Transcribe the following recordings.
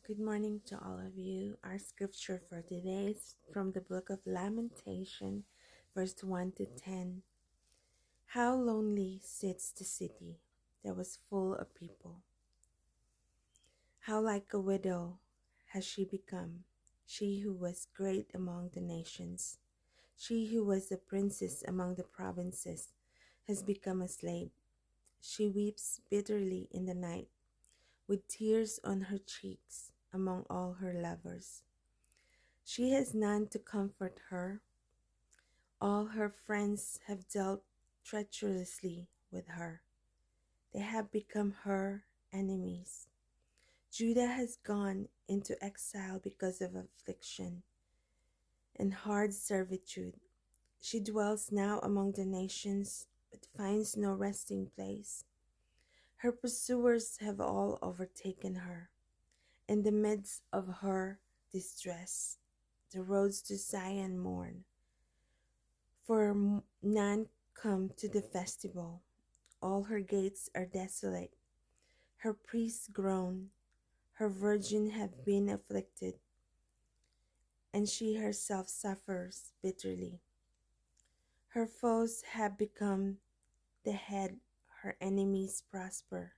Good morning to all of you. Our scripture for today is from the book of Lamentation, verse 1 to 10. How lonely sits the city that was full of people. How like a widow has she become, she who was great among the nations. She who was a princess among the provinces has become a slave. She weeps bitterly in the night, with tears on her cheeks among all her lovers. She has none to comfort her. All her friends have dealt treacherously with her. They have become her enemies. Judah has gone into exile because of affliction and hard servitude. She dwells now among the nations, but finds no resting place. Her pursuers have all overtaken her. In the midst of her distress, the roads to Zion mourn. For none come to the festival. All her gates are desolate. Her priests groan. Her virgin have been afflicted, and she herself suffers bitterly. Her foes have become the head, her enemies prosper,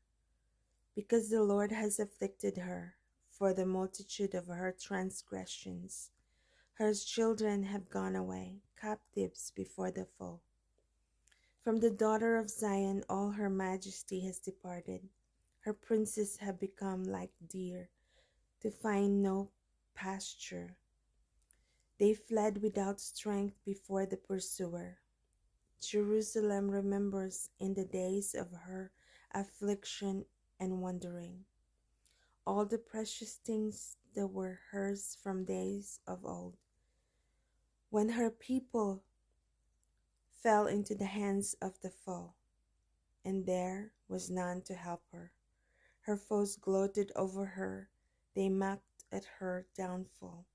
because the Lord has afflicted her for the multitude of her transgressions. Her children have gone away, captives before the foe. From the daughter of Zion all her majesty has departed. Her princes have become like deer, to find no pasture. They fled without strength before the pursuer. Jerusalem remembers in the days of her affliction and wandering all the precious things that were hers from days of old, when her people fell into the hands of the foe, and there was none to help her. Her foes gloated over her, they mocked at her downfall.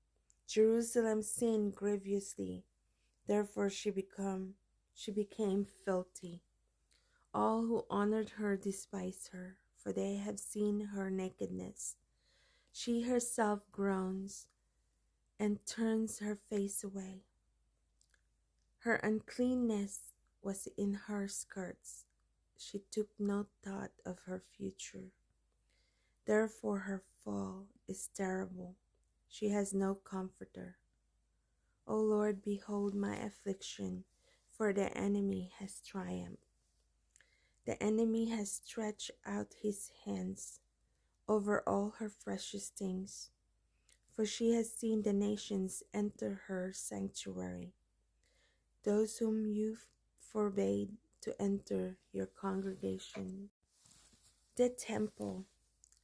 Jerusalem sinned grievously, therefore she became filthy. All who honored her despised her, for they have seen her nakedness. She herself groans and turns her face away. Her uncleanness was in her skirts. She took no thought of her future. Therefore her fall is terrible. She has no comforter. O Lord, behold my affliction, for the enemy has triumphed. The enemy has stretched out his hands over all her precious things, for she has seen the nations enter her sanctuary, those whom you forbade to enter your congregation. The temple.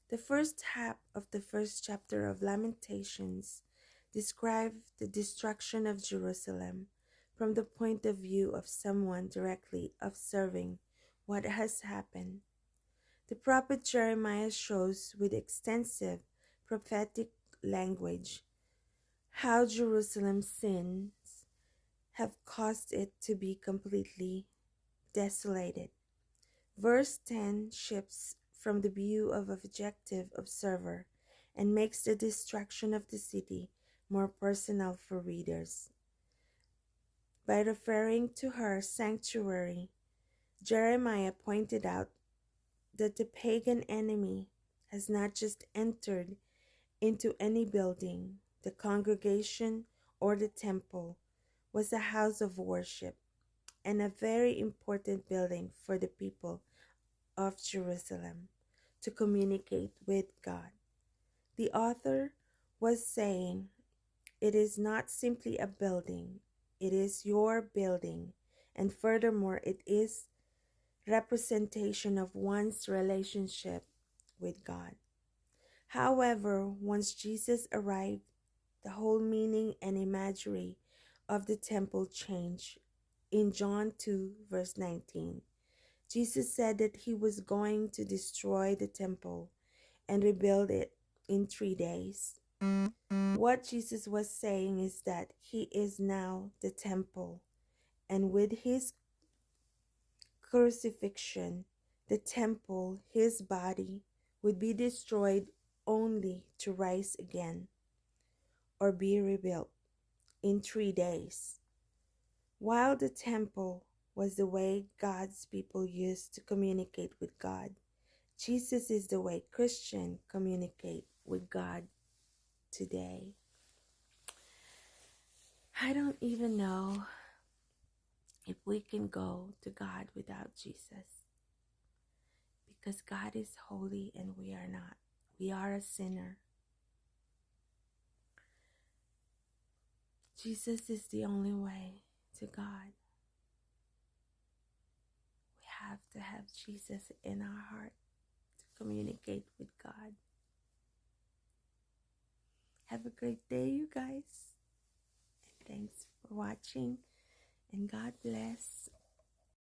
The first half of the first chapter of Lamentations describes the destruction of Jerusalem from the point of view of someone directly observing what has happened. The prophet Jeremiah shows with extensive prophetic language how Jerusalem's sins have caused it to be completely desolated. Verse 10 shifts from the view of an objective observer and makes the destruction of the city more personal for readers. By referring to her sanctuary, Jeremiah pointed out that the pagan enemy has not just entered into any building. The congregation or the temple was a house of worship and a very important building for the people of Jerusalem to communicate with God. The author was saying, it is not simply a building, it is your building, and furthermore, it is representation of one's relationship with God. However, once Jesus arrived, the whole meaning and imagery of the temple changed. In John 2, verse 19, Jesus said that he was going to destroy the temple and rebuild it in 3 days. What Jesus was saying is that he is now the temple, and with his crucifixion, the temple, his body, would be destroyed only to rise again or be rebuilt in 3 days. While the temple was the way God's people used to communicate with God, Jesus is the way Christians communicate with God today. I don't even know if we can go to God without Jesus, because God is holy and we are not. We are a sinner. Jesus is the only way to God. We have to have Jesus in our heart to communicate with God. Have a great day, you guys. And thanks for watching. And God bless.